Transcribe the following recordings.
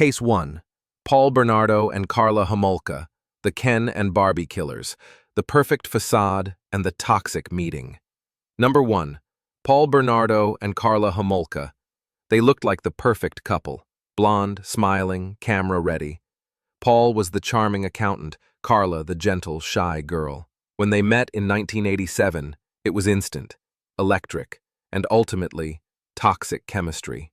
Case 1. Paul Bernardo and Carla Homolka, the Ken and Barbie killers, the perfect facade and the toxic meeting. Number 1. Paul Bernardo and Carla Homolka. They looked like the perfect couple, blonde, smiling, camera-ready. Paul was the charming accountant, Carla the gentle, shy girl. When they met in 1987, it was instant, electric, and ultimately, toxic chemistry.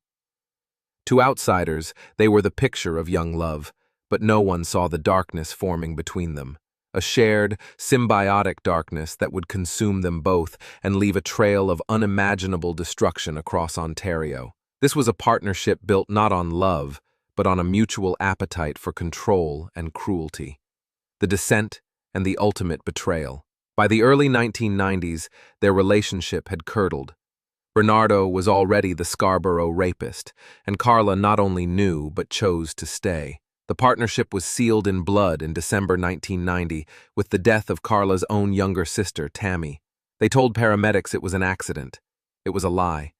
To outsiders, they were the picture of young love, but no one saw the darkness forming between them. A shared, symbiotic darkness that would consume them both and leave a trail of unimaginable destruction across Ontario. This was a partnership built not on love, but on a mutual appetite for control and cruelty. The descent and the ultimate betrayal. By the early 1990s, their relationship had curdled. Bernardo was already the Scarborough rapist, and Carla not only knew but chose to stay. The partnership was sealed in blood in December 1990 with the death of Carla's own younger sister, Tammy. They told paramedics it was an accident. It was a lie.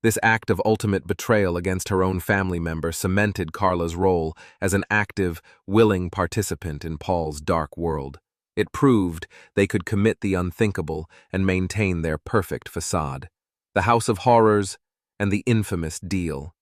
This act of ultimate betrayal against her own family member cemented Carla's role as an active, willing participant in Paul's dark world. It proved they could commit the unthinkable and maintain their perfect facade. The House of Horrors and the infamous deal.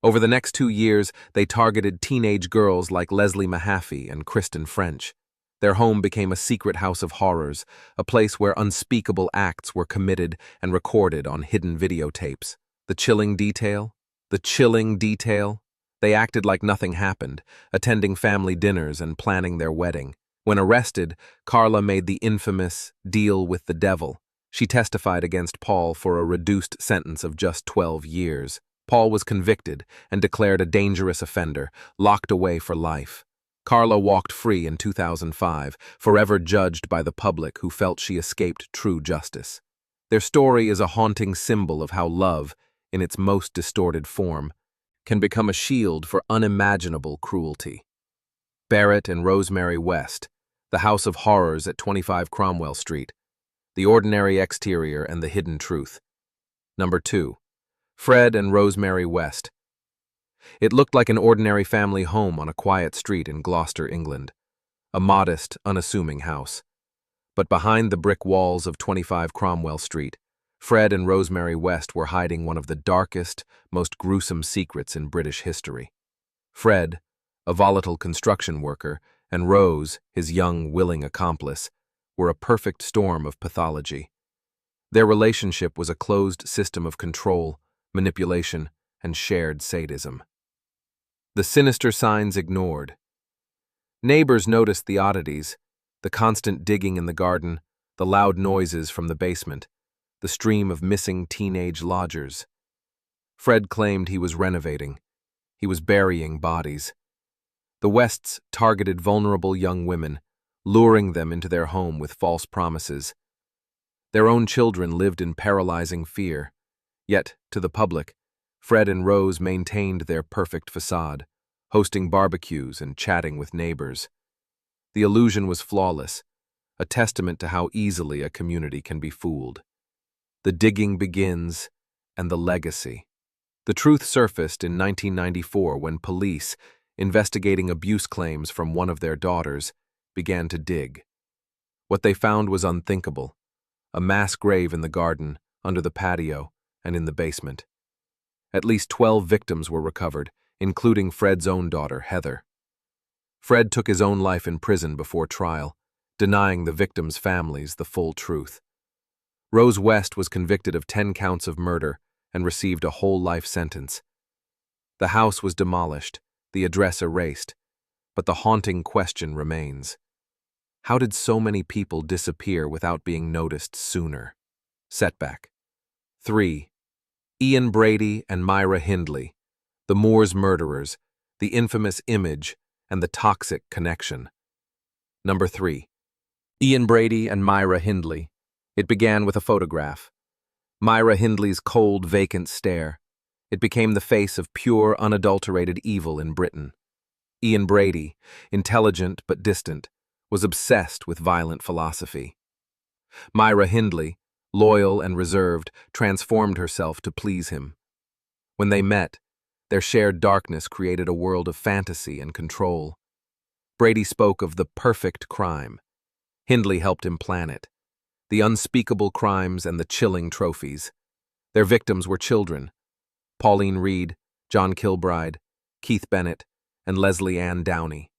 Over the next 2 years, they targeted teenage girls like Leslie Mahaffey and Kristen French. Their home became a secret house of horrors, a place where unspeakable acts were committed and recorded on hidden videotapes. The chilling detail? The chilling detail? They acted like nothing happened, attending family dinners and planning their wedding. When arrested, Carla made the infamous deal with the devil. She testified against Paul for a reduced sentence of just 12 years. Paul was convicted and declared a dangerous offender, locked away for life. Carla walked free in 2005, forever judged by the public who felt she escaped true justice. Their story is a haunting symbol of how love, in its most distorted form, can become a shield for unimaginable cruelty. Barrett and Rosemary West, The House of Horrors at 25 Cromwell Street. The Ordinary Exterior and the Hidden Truth. Number 2. Fred and Rosemary West. It looked like an ordinary family home on a quiet street in Gloucester, England. A modest, unassuming house. But behind the brick walls of 25 Cromwell Street, Fred and Rosemary West were hiding one of the darkest, most gruesome secrets in British history. Fred, a volatile construction worker, and Rose, his young, willing accomplice, were a perfect storm of pathology. Their relationship was a closed system of control, manipulation, and shared sadism. The sinister signs ignored. Neighbors noticed the oddities, the constant digging in the garden, the loud noises from the basement, the stream of missing teenage lodgers. Fred claimed he was renovating. He was burying bodies. The Wests targeted vulnerable young women, luring them into their home with false promises. Their own children lived in paralyzing fear. Yet, to the public, Fred and Rose maintained their perfect facade, hosting barbecues and chatting with neighbors. The illusion was flawless, a testament to how easily a community can be fooled. The digging begins, and the legacy. The truth surfaced in 1994 when police, investigating abuse claims from one of their daughters, began to dig. What they found was unthinkable: a mass grave in the garden, under the patio, and in the basement. At least 12 victims were recovered, including Fred's own daughter, Heather. Fred took his own life in prison before trial, denying the victims' families the full truth. Rose West was convicted of 10 counts of murder and received a whole life sentence. The house was demolished, the address erased, but the haunting question remains. How did so many people disappear without being noticed sooner? Setback. 3. Ian Brady and Myra Hindley, the Moors murderers, the infamous image, and the toxic connection. Number 3. Ian Brady and Myra Hindley. It began with a photograph. Myra Hindley's cold, vacant stare. It became the face of pure, unadulterated evil in Britain. Ian Brady, intelligent but distant, was obsessed with violent philosophy. Myra Hindley, loyal and reserved, transformed herself to please him. When they met, Their shared darkness created a world of fantasy and control. Brady spoke of the perfect crime. Hindley helped him plan it. The unspeakable crimes and the chilling trophies. Their victims were children: Pauline Reed, John Kilbride, Keith Bennett, and Leslie Ann Downey.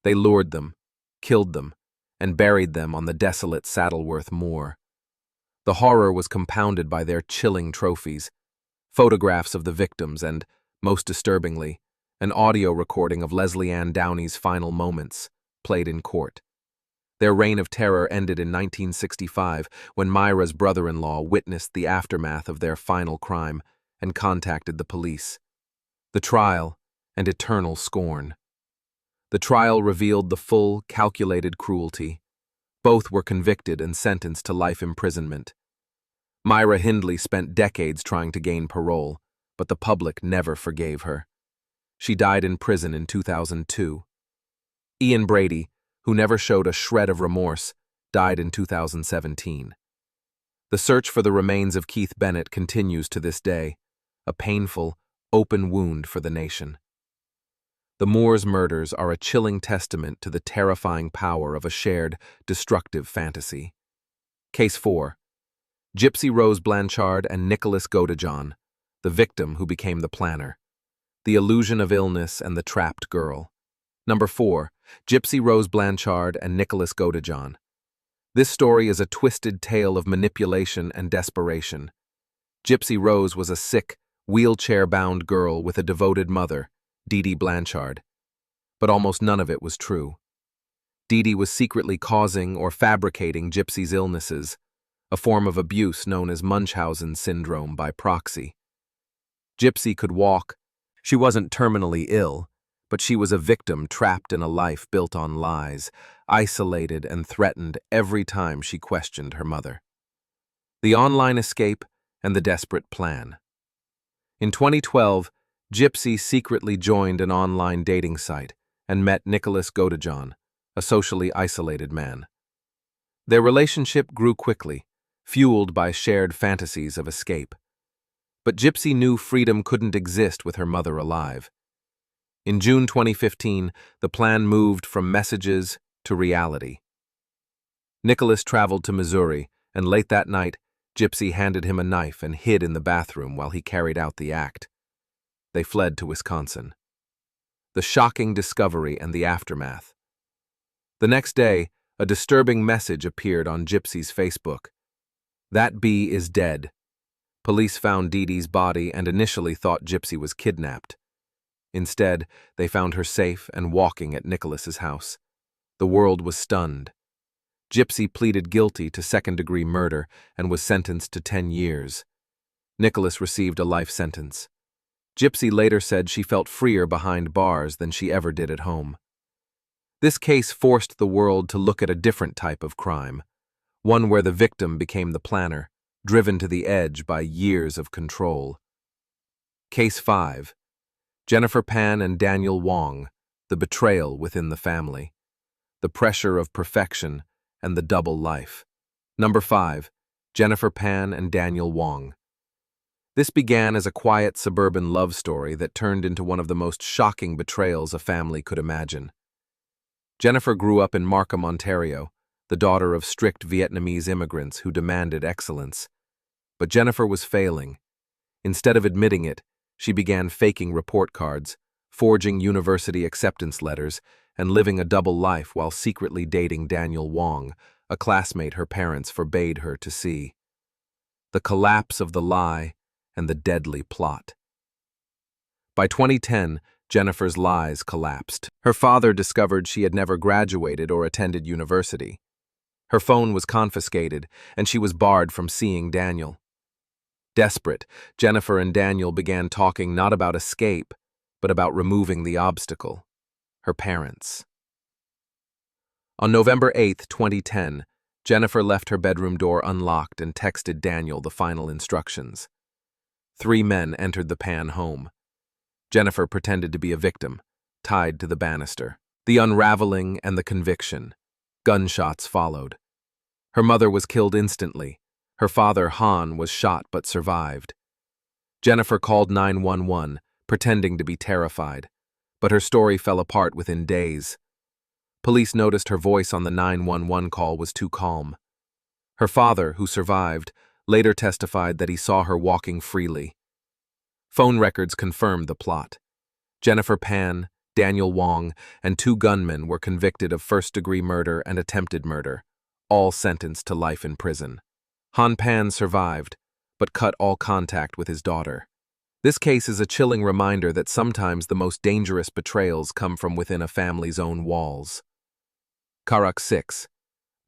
They lured them, killed them, and buried them on the desolate Saddleworth Moor. The horror was compounded by their chilling trophies, photographs of the victims and, most disturbingly, an audio recording of Leslie Ann Downey's final moments, played in court. Their reign of terror ended in 1965 when Myra's brother-in-law witnessed the aftermath of their final crime and contacted the police. The trial and eternal scorn. The trial revealed the full, calculated cruelty. Both were convicted and sentenced to life imprisonment. Myra Hindley spent decades trying to gain parole, but the public never forgave her. She died in prison in 2002. Ian Brady, who never showed a shred of remorse, died in 2017. The search for the remains of Keith Bennett continues to this day, a painful, open wound for the nation. The Moor's murders are a chilling testament to the terrifying power of a shared, destructive fantasy. Case 4. Gypsy Rose Blanchard and Nicholas Godejohn, the victim who became the planner. The illusion of illness and the trapped girl. Number 4. Gypsy Rose Blanchard and Nicholas Godejohn. This story is a twisted tale of manipulation and desperation. Gypsy Rose was a sick, wheelchair-bound girl with a devoted mother, Dee Dee Blanchard. But almost none of it was true. Dee Dee was secretly causing or fabricating Gypsy's illnesses, a form of abuse known as Munchausen syndrome by proxy. Gypsy could walk. She wasn't terminally ill, but she was a victim trapped in a life built on lies, isolated and threatened every time she questioned her mother. The online escape and the desperate plan. In 2012, Gypsy secretly joined an online dating site and met Nicholas Godejohn, a socially isolated man. Their relationship grew quickly, fueled by shared fantasies of escape. But Gypsy knew freedom couldn't exist with her mother alive. In June 2015, the plan moved from messages to reality. Nicholas traveled to Missouri, and late that night, Gypsy handed him a knife and hid in the bathroom while he carried out the act. They fled to Wisconsin. The shocking discovery and the aftermath. The next day, a disturbing message appeared on Gypsy's Facebook. "That bee is dead." Police found Dee Dee's body and initially thought Gypsy was kidnapped. Instead, they found her safe and walking at Nicholas's house. The world was stunned. Gypsy pleaded guilty to second-degree murder and was sentenced to 10 years. Nicholas received a life sentence. Gypsy later said she felt freer behind bars than she ever did at home. This case forced the world to look at a different type of crime, one where the victim became the planner, driven to the edge by years of control. Case 5. Jennifer Pan and Daniel Wong, the betrayal within the family, the pressure of perfection, and the double life. Number 5. Jennifer Pan and Daniel Wong. This began as a quiet suburban love story that turned into one of the most shocking betrayals a family could imagine. Jennifer grew up in Markham, Ontario, the daughter of strict Vietnamese immigrants who demanded excellence. But Jennifer was failing. Instead of admitting it, she began faking report cards, forging university acceptance letters, and living a double life while secretly dating Daniel Wong, a classmate her parents forbade her to see. The collapse of the lie and the deadly plot. By 2010, Jennifer's lies collapsed. Her father discovered she had never graduated or attended university. Her phone was confiscated, and she was barred from seeing Daniel. Desperate, Jennifer and Daniel began talking not about escape, but about removing the obstacle: her parents. On November 8, 2010, Jennifer left her bedroom door unlocked and texted Daniel the final instructions. 3 men entered the Pan home. Jennifer pretended to be a victim, tied to the banister. The unraveling and the conviction. Gunshots followed. Her mother was killed instantly. Her father, Han, was shot but survived. Jennifer called 911, pretending to be terrified. But her story fell apart within days. Police noticed her voice on the 911 call was too calm. Her father, who survived, later testified that he saw her walking freely. Phone records confirmed the plot. Jennifer Pan, Daniel Wong, and 2 gunmen were convicted of first-degree murder and attempted murder, all sentenced to life in prison. Han Pan survived, but cut all contact with his daughter. This case is a chilling reminder that sometimes the most dangerous betrayals come from within a family's own walls. Karak 6.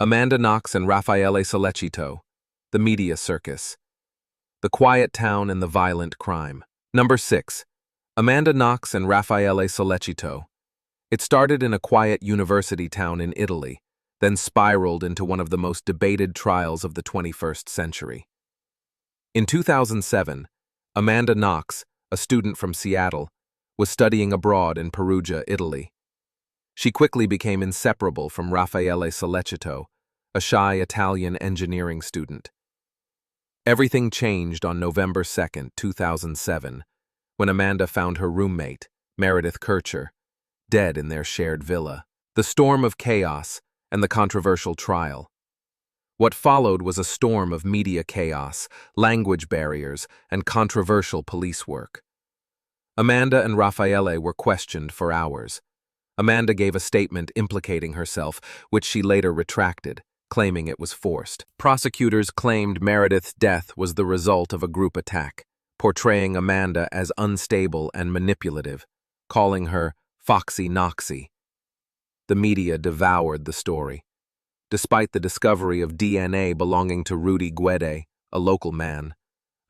Amanda Knox and Raffaele Sollecito, The Media Circus. The Quiet Town and the Violent Crime. Number 6. Amanda Knox and Raffaele Sollecito. It started in a quiet university town in Italy, then spiraled into one of the most debated trials of the 21st century. In 2007, Amanda Knox, a student from Seattle, was studying abroad in Perugia, Italy. She quickly became inseparable from Raffaele Sollecito, a shy Italian engineering student. Everything changed on November 2, 2007, when Amanda found her roommate, Meredith Kircher, dead in their shared villa. The storm of chaos and the controversial trial. What followed was a storm of media chaos, language barriers, and controversial police work. Amanda and Raffaele were questioned for hours. Amanda gave a statement implicating herself, which she later retracted, claiming it was forced. Prosecutors claimed Meredith's death was the result of a group attack, portraying Amanda as unstable and manipulative, calling her Foxy Knoxy. The media devoured the story. Despite the discovery of DNA belonging to Rudy Guede, a local man,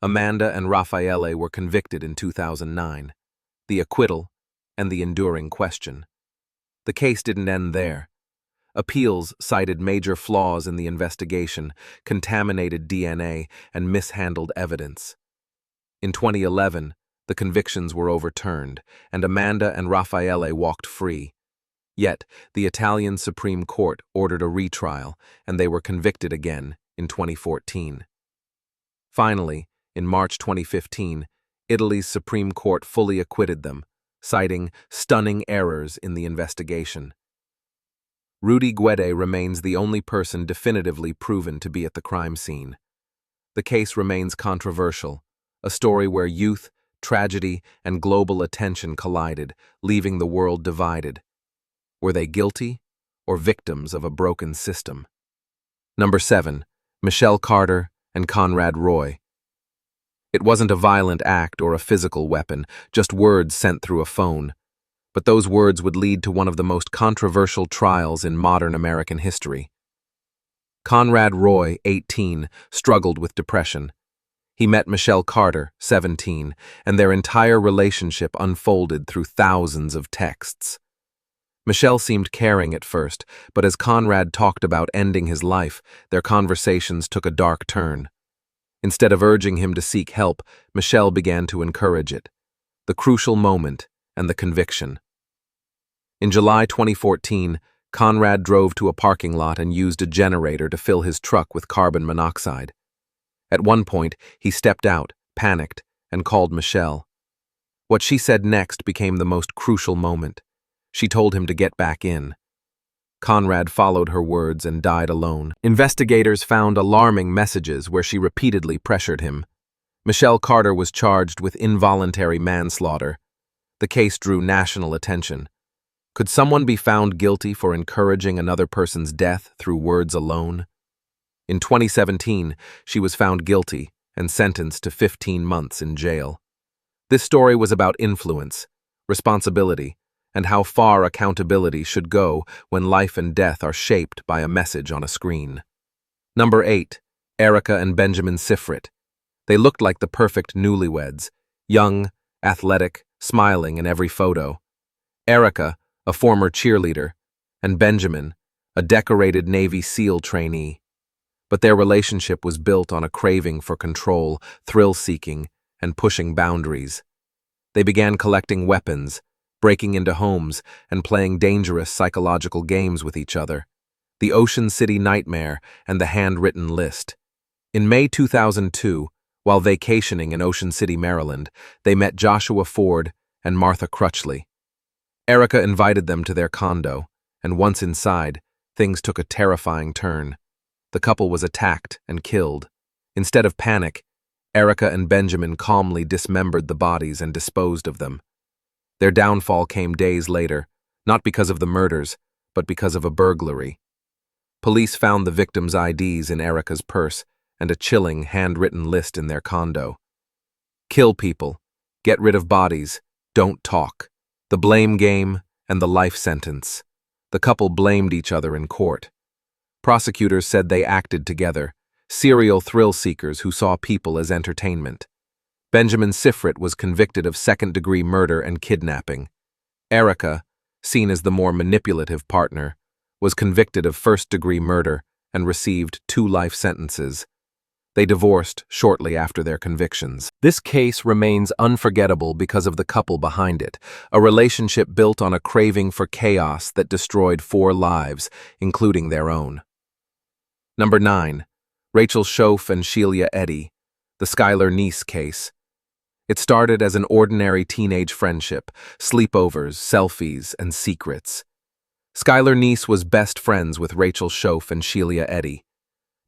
Amanda and Raffaele were convicted in 2009. The acquittal and the enduring question. The case didn't end there. Appeals cited major flaws in the investigation, contaminated DNA, and mishandled evidence. In 2011, the convictions were overturned, and Amanda and Raffaele walked free. Yet, the Italian Supreme Court ordered a retrial, and they were convicted again in 2014. Finally, in March 2015, Italy's Supreme Court fully acquitted them, citing stunning errors in the investigation. Rudy Guede remains the only person definitively proven to be at the crime scene. The case remains controversial, a story where youth, tragedy, and global attention collided, leaving the world divided. Were they guilty or victims of a broken system? Number 7. Michelle Carter and Conrad Roy. It wasn't a violent act or a physical weapon, just words sent through a phone. But those words would lead to one of the most controversial trials in modern American history. Conrad Roy, 18, struggled with depression. He met Michelle Carter, 17, and their entire relationship unfolded through thousands of texts. Michelle seemed caring at first, but as Conrad talked about ending his life, their conversations took a dark turn. Instead of urging him to seek help, Michelle began to encourage it. The crucial moment and the conviction. In July 2014, Conrad drove to a parking lot and used a generator to fill his truck with carbon monoxide. At one point, he stepped out, panicked, and called Michelle. What she said next became the most crucial moment. She told him to get back in. Conrad followed her words and died alone. Investigators found alarming messages where she repeatedly pressured him. Michelle Carter was charged with involuntary manslaughter. The case drew national attention. Could someone be found guilty for encouraging another person's death through words alone? In 2017, she was found guilty and sentenced to 15 months in jail. This story was about influence, responsibility, and how far accountability should go when life and death are shaped by a message on a screen. Number 8. Erica and Benjamin Sifrit. They looked like the perfect newlyweds, young, athletic, smiling in every photo. Erica, a former cheerleader, and Benjamin, a decorated Navy SEAL trainee. But their relationship was built on a craving for control, thrill-seeking, and pushing boundaries. They began collecting weapons, breaking into homes, and playing dangerous psychological games with each other. The Ocean City Nightmare and the Handwritten List. In May 2002, while vacationing in Ocean City, Maryland, they met Joshua Ford, and Martha Crutchley. Erica invited them to their condo, and once inside, things took a terrifying turn. The couple was attacked and killed. Instead of panic, Erica and Benjamin calmly dismembered the bodies and disposed of them. Their downfall came days later, not because of the murders, but because of a burglary. Police found the victims' IDs in Erica's purse and a chilling, handwritten list in their condo. Kill people, get rid of bodies, don't talk. The blame game and the life sentence. The couple blamed each other in court. Prosecutors said they acted together, serial thrill-seekers who saw people as entertainment. Benjamin Sifrit was convicted of second-degree murder and kidnapping. Erica, seen as the more manipulative partner, was convicted of first-degree murder and received 2 life sentences. They divorced shortly after their convictions. This case remains unforgettable because of the couple behind it, a relationship built on a craving for chaos that destroyed 4 lives, including their own. Number 9. Rachel Schoaf and Sheila Eddy, the Skylar Neese case. It started as an ordinary teenage friendship, sleepovers, selfies, and secrets. Skylar Neese was best friends with Rachel Schoaf and Sheila Eddy.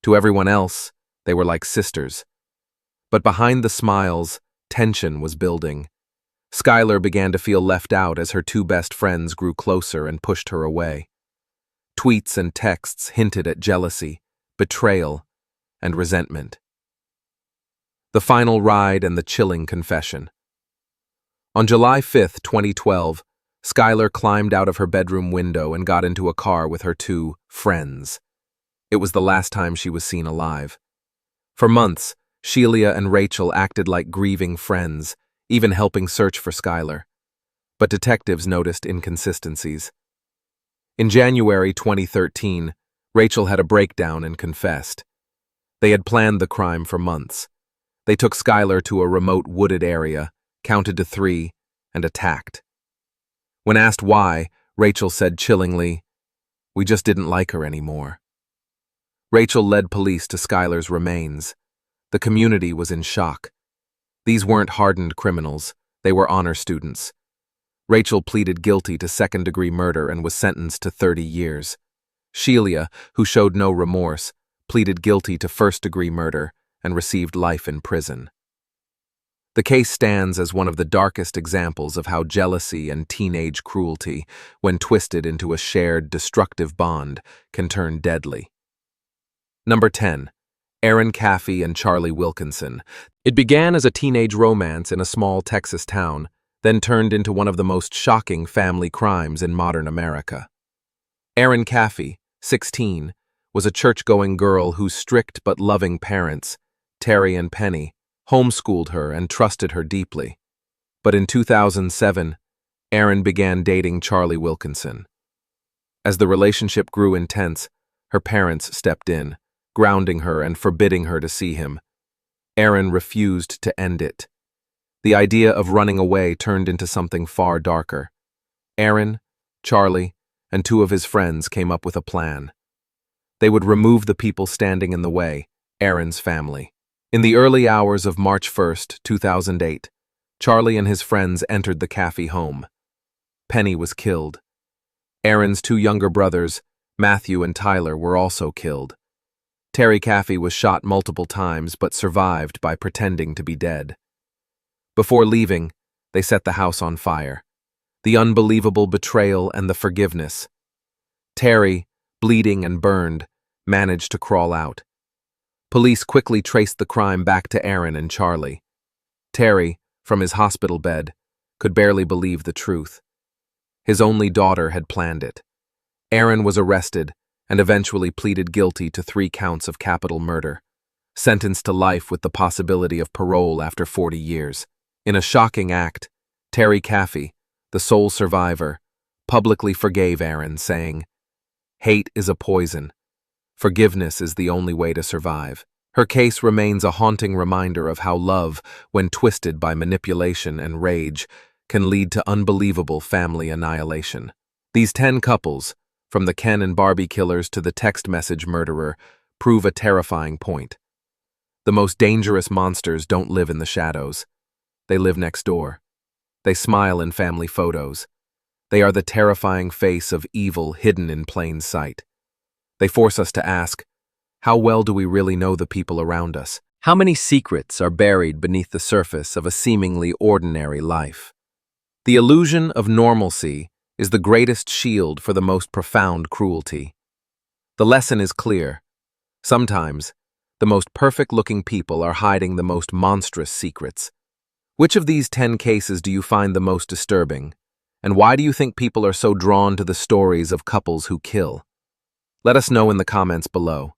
To everyone else, they were like sisters. But behind the smiles, tension was building. Skylar began to feel left out as her 2 best friends grew closer and pushed her away. Tweets and texts hinted at jealousy, betrayal, and resentment. The final ride and the chilling confession. On July 5, 2012, Skylar climbed out of her bedroom window and got into a car with her 2 friends. It was the last time she was seen alive. For months, Sheila and Rachel acted like grieving friends, even helping search for Skylar. But detectives noticed inconsistencies. In January 2013, Rachel had a breakdown and confessed. They had planned the crime for months. They took Skylar to a remote wooded area, counted to 3, and attacked. When asked why, Rachel said chillingly, "We just didn't like her anymore." Rachel led police to Skylar's remains. The community was in shock. These weren't hardened criminals, they were honor students. Rachel pleaded guilty to second-degree murder and was sentenced to 30 years. Sheila, who showed no remorse, pleaded guilty to first-degree murder and received life in prison. The case stands as one of the darkest examples of how jealousy and teenage cruelty, when twisted into a shared, destructive bond, can turn deadly. Number 10. Erin Caffey and Charlie Wilkinson. It began as a teenage romance in a small Texas town, then turned into one of the most shocking family crimes in modern America. Erin Caffey, 16, was a church-going girl whose strict but loving parents, Terry and Penny, homeschooled her and trusted her deeply. But in 2007, Erin began dating Charlie Wilkinson. As the relationship grew intense, her parents stepped in, grounding her and forbidding her to see him. Erin refused to end it. The idea of running away turned into something far darker. Erin, Charlie, and 2 of his friends came up with a plan. They would remove the people standing in the way, Erin's family. In the early hours of March 1, 2008, Charlie and his friends entered the Caffey home. Penny was killed. Erin's 2 younger brothers, Matthew and Tyler, were also killed. Terry Caffey was shot multiple times but survived by pretending to be dead. Before leaving, they set the house on fire. The unbelievable betrayal and the forgiveness. Terry, bleeding and burned, managed to crawl out. Police quickly traced the crime back to Erin and Charlie. Terry, from his hospital bed, could barely believe the truth. His only daughter had planned it. Erin was arrested and eventually pleaded guilty to 3 counts of capital murder, sentenced to life with the possibility of parole after 40 years. In a shocking act, Terry Caffey, the sole survivor, publicly forgave Erin, saying, "Hate is a poison. Forgiveness is the only way to survive." Her case remains a haunting reminder of how love, when twisted by manipulation and rage, can lead to unbelievable family annihilation. These 10 couples, from the Ken and Barbie killers to the text message murderer, prove a terrifying point. The most dangerous monsters don't live in the shadows. They live next door. They smile in family photos. They are the terrifying face of evil hidden in plain sight. They force us to ask, how well do we really know the people around us? How many secrets are buried beneath the surface of a seemingly ordinary life? The illusion of normalcy is the greatest shield for the most profound cruelty. The lesson is clear. Sometimes, the most perfect-looking people are hiding the most monstrous secrets. Which of these 10 cases do you find the most disturbing? And why do you think people are so drawn to the stories of couples who kill? Let us know in the comments below.